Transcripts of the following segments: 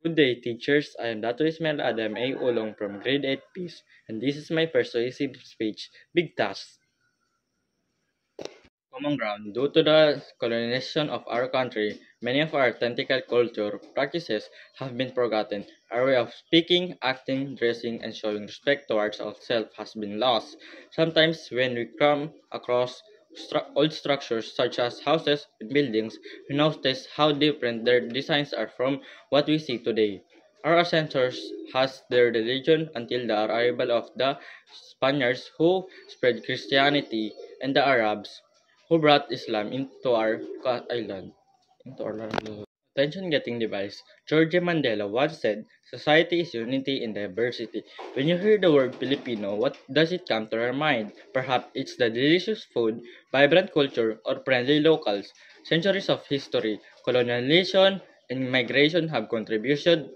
Good day, teachers. I am Dr. Ismail Adam A. Ulong from Grade 8 Peace, and this is my persuasive speech, Big Task. Common ground. Due to the colonization of our country, many of our authentic culture practices have been forgotten. Our way of speaking, acting, dressing, and showing respect towards ourselves has been lost. Sometimes, when we come across old structures such as houses and buildings, we notice how different their designs are from what we see today. Our ancestors has their religion until the arrival of the Spaniards who spread Christianity and the Arabs who brought Islam into our island. Into our land. Attention getting device. George Mandela once said, society is unity in diversity. When you hear the word Filipino, what does it come to your mind? Perhaps it's the delicious food, vibrant culture, or friendly locals. Centuries of history, colonialization, and migration have contributed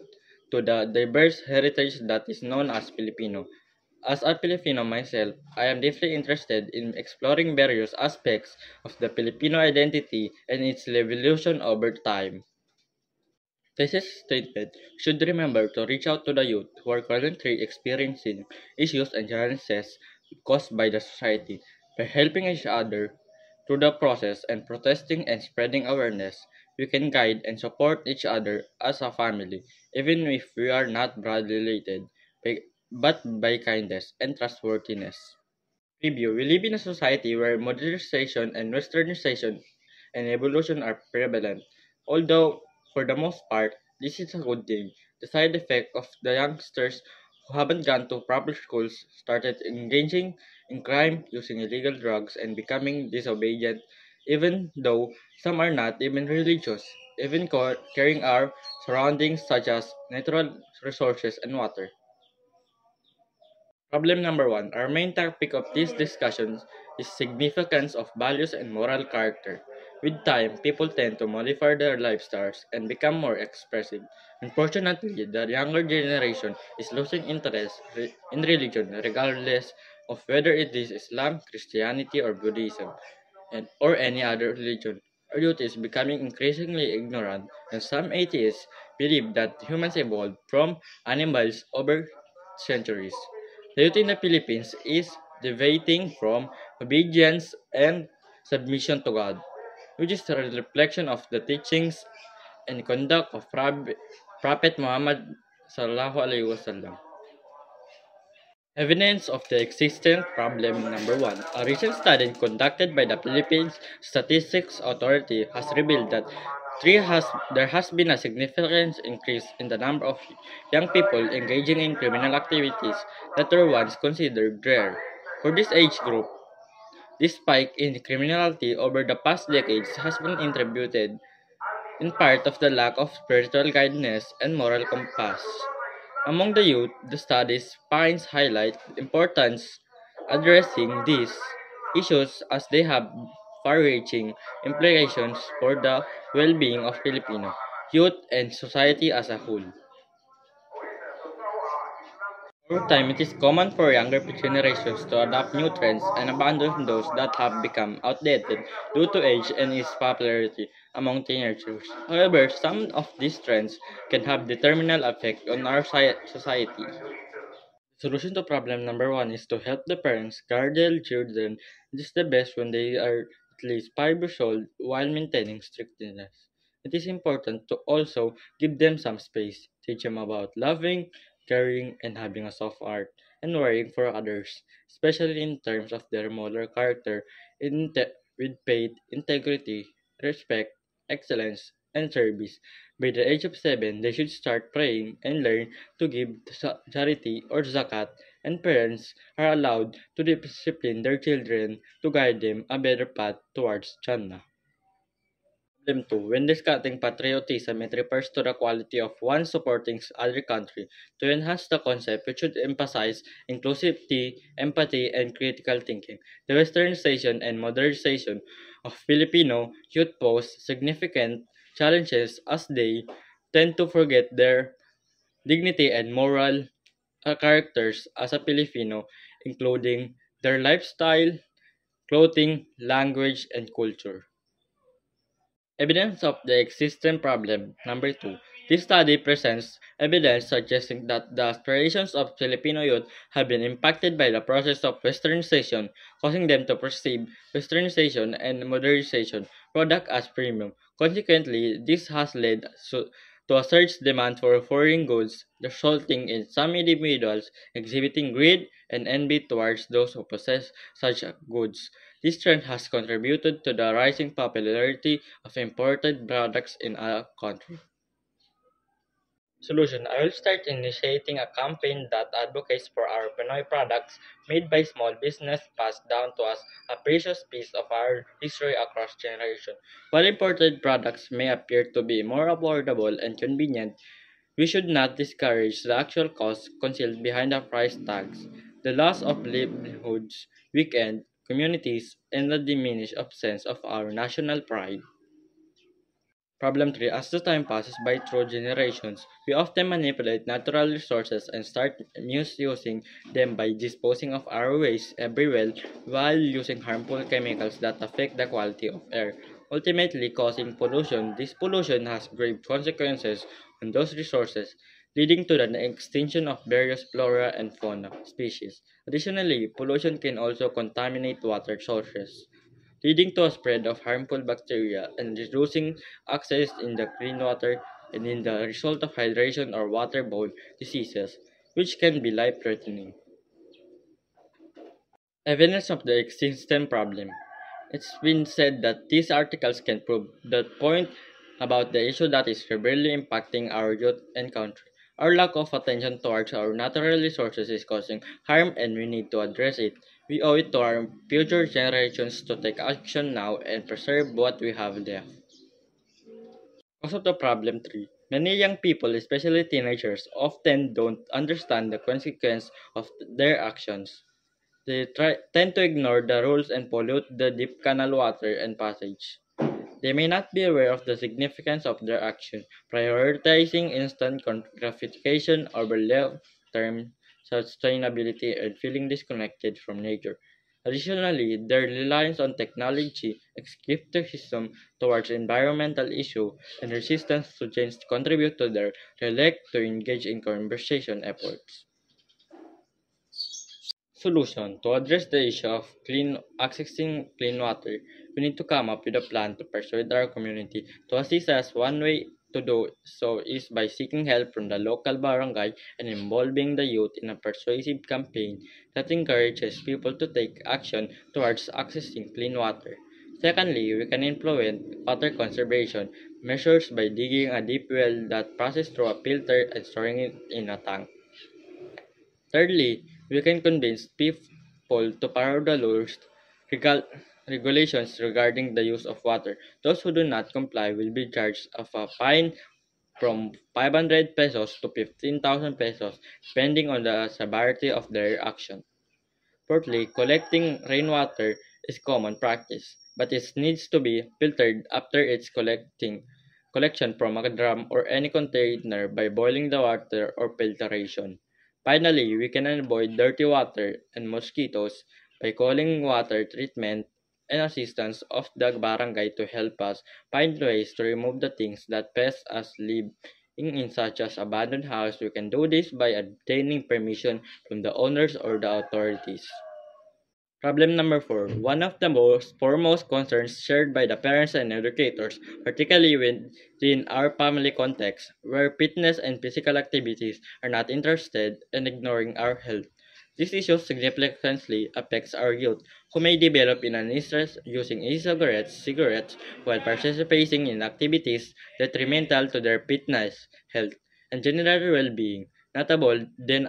to the diverse heritage that is known as Filipino. As a Filipino myself, I am deeply interested in exploring various aspects of the Filipino identity and its evolution over time. Thesis statement should remember to reach out to the youth who are currently experiencing issues and challenges caused by the society. By helping each other through the process and protesting and spreading awareness, we can guide and support each other as a family, even if we are not blood related, but by kindness and trustworthiness. Review. We live in a society where modernization and westernization and evolution are prevalent. Although, for the most part, this is a good thing. The side effect of the youngsters who haven't gone to proper schools started engaging in crime, using illegal drugs, and becoming disobedient, even though some are not even religious, even caring our surroundings such as natural resources and water. Problem number one. Our main topic of this discussion is significance of values and moral character. With time, people tend to modify their lifestyles and become more expressive. Unfortunately, the younger generation is losing interest in religion regardless of whether it is Islam, Christianity, or Buddhism, or any other religion. Our youth is becoming increasingly ignorant, and some atheists believe that humans evolved from animals over centuries. The youth in the Philippines is deviating from obedience and submission to God, which is a reflection of the teachings and conduct of Prophet Muhammad sallallahu alaihi wasallam. Evidence of the existence problem number one. A recent study conducted by the Philippines Statistics Authority has revealed that there has been a significant increase in the number of young people engaging in criminal activities that were once considered rare. For this age group, this spike in criminality over the past decades has been attributed in part of the lack of spiritual guidance and moral compass. Among the youth, the study's finds highlight the importance addressing these issues as they have far-reaching implications for the well-being of Filipino youth and society as a whole. Over time, it is common for younger generations to adopt new trends and abandon those that have become outdated due to age and its popularity among teenagers. However, some of these trends can have determinal effect on our society. The solution to problem number one is to help the parents guard their children. This is the best when they are at least 5 years old while maintaining strictness. It is important to also give them some space, teach them about loving, caring, and having a soft heart, and worrying for others, especially in terms of their moral character, with faith, integrity, respect, excellence, and service. By the age of 7, they should start praying and learn to give charity or zakat, and parents are allowed to discipline their children to guide them a better path towards Jannah. Problem 2. When discussing patriotism, it refers to the quality of one supporting other country. To enhance the concept, it should emphasize inclusivity, empathy, and critical thinking. The westernization and modernization of Filipino youth pose significant challenges as they tend to forget their dignity and moral characters as a Filipino, including their lifestyle, clothing, language, and culture. Evidence of the existing problem. Number two, This study presents evidence suggesting that the aspirations of Filipino youth have been impacted by the process of westernization, causing them to perceive westernization and modernization product as premium. Consequently, this has led to a surge demand for foreign goods, resulting in some individuals exhibiting greed and envy towards those who possess such goods. This trend has contributed to the rising popularity of imported products in our country. Solution: I will start initiating a campaign that advocates for our Pinoy products made by small business passed down to us, a precious piece of our history across generations. While imported products may appear to be more affordable and convenient, we should not discourage the actual costs concealed behind the price tags. The loss of livelihoods, weakened communities, and the diminished sense of our national pride. Problem 3. As the time passes by through generations, we often manipulate natural resources and start misusing them by disposing of our waste everywhere while using harmful chemicals that affect the quality of air, ultimately causing pollution. This pollution has grave consequences on those resources, leading to the extinction of various flora and fauna species. Additionally, pollution can also contaminate water sources, leading to a spread of harmful bacteria and reducing access in the clean water and in the result of hydration or waterborne diseases, which can be life-threatening. Evidence of the existing problem. It's been said that these articles can prove the point about the issue that is severely impacting our youth and country. Our lack of attention towards our natural resources is causing harm and we need to address it. We owe it to our future generations to take action now and preserve what we have left. Cause of the problem 3. Many young people, especially teenagers, often don't understand the consequence of their actions. Tend to ignore the rules and pollute the deep canal water and passage. They may not be aware of the significance of their action, prioritizing instant gratification over long-term sustainability and feeling disconnected from nature. Additionally, their reliance on technology, skepticism towards environmental issues, and resistance to change contribute to their neglect to engage in conservation efforts. Solution: to address the issue of accessing clean water, we need to come up with a plan to persuade our community to assist us. One way to do so is by seeking help from the local barangay and involving the youth in a persuasive campaign that encourages people to take action towards accessing clean water. Secondly, we can implement water conservation measures by digging a deep well that passes through a filter and storing it in a tank. Thirdly, we can convince people to follow the laws regal- regulations regarding the use of water. Those who do not comply will be charged of a fine from 500 pesos to 15,000 pesos, depending on the severity of their action. Fourthly, collecting rainwater is common practice, but it needs to be filtered after its collection from a drum or any container by boiling the water or filtration. Finally, we can avoid dirty water and mosquitoes by calling water treatment and assistance of the barangay to help us find ways to remove the things that pest us living in such as abandoned house. We can do this by obtaining permission from the owners or the authorities. Problem number 4. One of the most foremost concerns shared by the parents and educators, particularly within our family context, where fitness and physical activities are not interested in ignoring our health. This issue significantly affects our youth, who may develop in an interest using cigarettes, while participating in activities detrimental to their fitness, health, and general well-being, notable then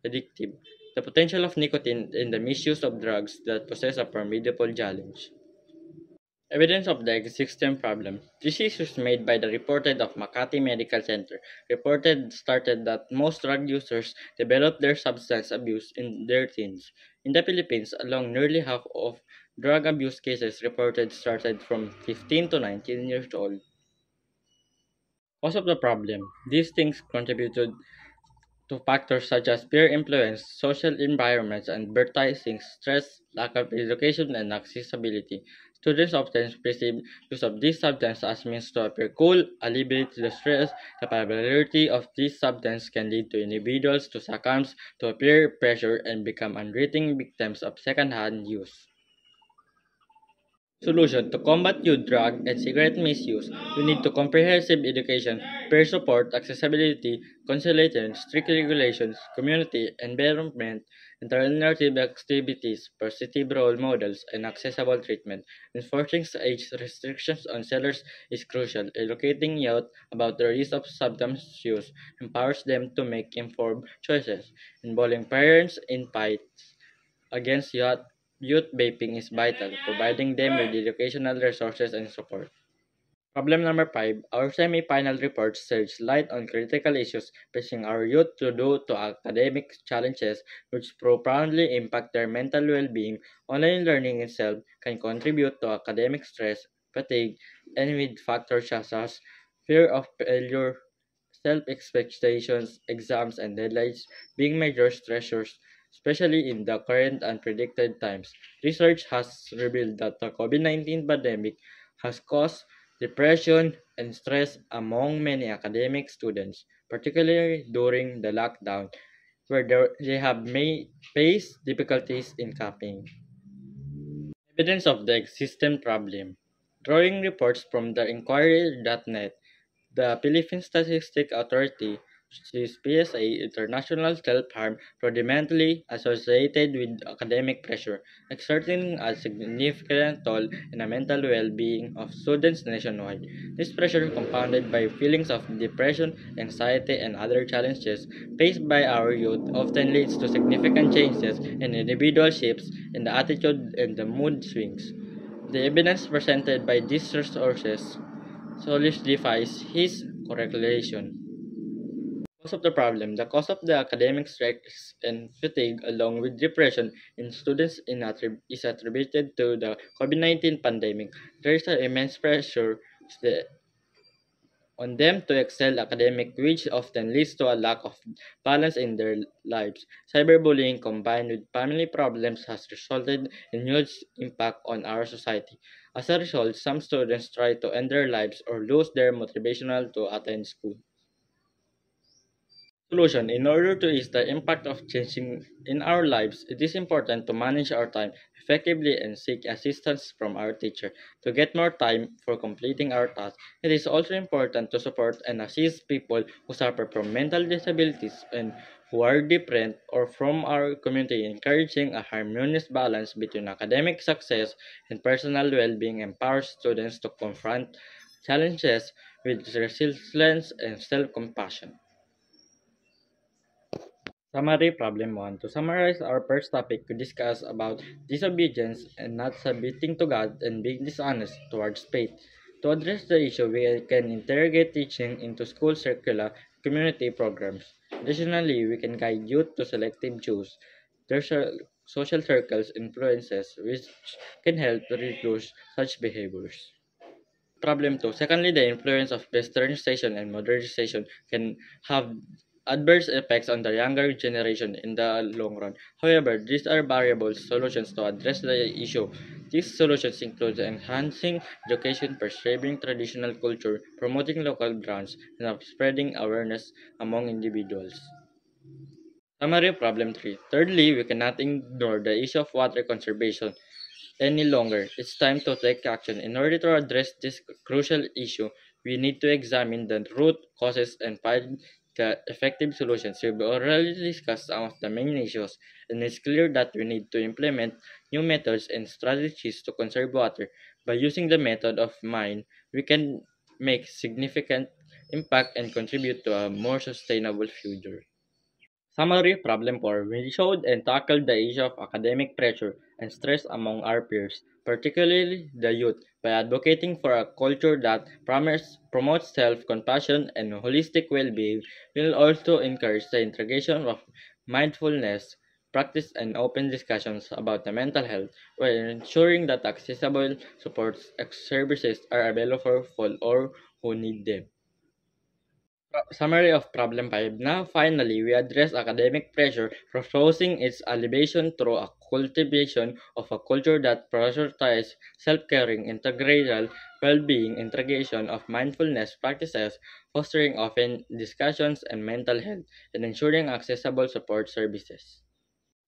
addictive. The potential of nicotine and the misuse of drugs that possess a formidable challenge. Evidence of the existing problem. This is made by the reported of Makati Medical Center. Reported started that most drug users develop their substance abuse in their teens. In the Philippines, along nearly half of drug abuse cases reported started from 15 to 19 years old. Cause of the problem. These things contributed to factors such as peer influence, social environments, and advertising, stress, lack of education, and accessibility. Students often perceive use of these substances as means to appear cool, alleviate the stress. The popularity of these substances can lead to individuals to succumb to peer pressure and become unwitting victims of second-hand use. Solution: to combat youth drug and cigarette misuse, we need to comprehensive education, peer support, accessibility, consultation, strict regulations, community environment, alternative activities, positive role models, and accessible treatment. Enforcing age restrictions on sellers is crucial. Educating youth about the risks of substance use empowers them to make informed choices. Involving parents in fights against youth vaping is vital, providing them with educational resources and support. Problem number 5. Our semi-final report sheds light on critical issues facing our youth due to academic challenges which profoundly impact their mental well-being. Online learning itself can contribute to academic stress, fatigue, and with factors such as fear of failure, self-expectations, exams, and deadlines being major stressors, especially in the current unpredicted times. Research has revealed that the COVID-19 pandemic has caused depression and stress among many academic students, particularly during the lockdown, where they have faced difficulties in coping. Evidence of the existing problem. Drawing reports from the Inquiry.net, the Philippine Statistics Authority, which is PSA, international self-harm fundamentally associated with academic pressure, exerting a significant toll in the mental well-being of students nationwide. This pressure, compounded by feelings of depression, anxiety, and other challenges faced by our youth, often leads to significant changes in individual shifts in the attitude and the mood swings. The evidence presented by these resources solidifies his correlation. Cause of the problem. The cause of the academic stress and fatigue, along with depression in students, is attributed to the COVID-19 pandemic. There is an immense pressure on them to excel academic, which often leads to a lack of balance in their lives. Cyberbullying combined with family problems has resulted in huge impact on our society. As a result, some students try to end their lives or lose their motivation to attend school. Solution: in order to ease the impact of changing in our lives, it is important to manage our time effectively and seek assistance from our teacher to get more time for completing our tasks. It is also important to support and assist people who suffer from mental disabilities and who are different or from our community. Encouraging a harmonious balance between academic success and personal well-being empowers students to confront challenges with resilience and self-compassion. Summary Problem 1. To summarize our first topic, we discuss about disobedience and not submitting to God and being dishonest towards faith. To address the issue, we can interrogate teaching into school curricula community programs. Additionally, we can guide youth to selective choose. Their social circles influences which can help to reduce such behaviors. Problem 2. Secondly, the influence of westernization and modernization can have adverse effects on the younger generation in the long run. However, these are variable solutions to address the issue. These solutions include enhancing education, preserving traditional culture, promoting local brands, and spreading awareness among individuals. Summary Problem 3. Thirdly, we cannot ignore the issue of water conservation any longer. It's time to take action. In order to address this crucial issue, we need to examine the root causes and find the effective solutions. We've already discussed some of the main issues, and it's clear that we need to implement new methods and strategies to conserve water. By using the method of mine, we can make significant impact and contribute to a more sustainable future. Summary Problem 4. We showed and tackled the issue of academic pressure and stress among our peers, particularly the youth, by advocating for a culture that promotes self-compassion and holistic well-being. We will also encourage the integration of mindfulness practice and open discussions about the mental health while ensuring that accessible support services are available for all who need them. Summary of Problem 5. Now, finally, we address academic pressure, proposing its alleviation through a cultivation of a culture that prioritizes self-caring, integral well-being, integration of mindfulness practices, fostering open discussions and mental health, and ensuring accessible support services.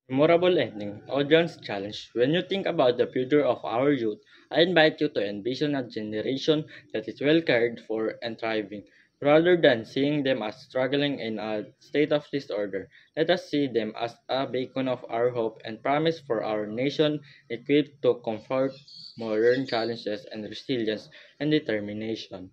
Memorable ending, audience challenge. When you think about the future of our youth, I invite you to envision a generation that is well cared for and thriving. Rather than seeing them as struggling in a state of disorder, let us see them as a beacon of our hope and promise for our nation equipped to confront modern challenges and resilience and determination.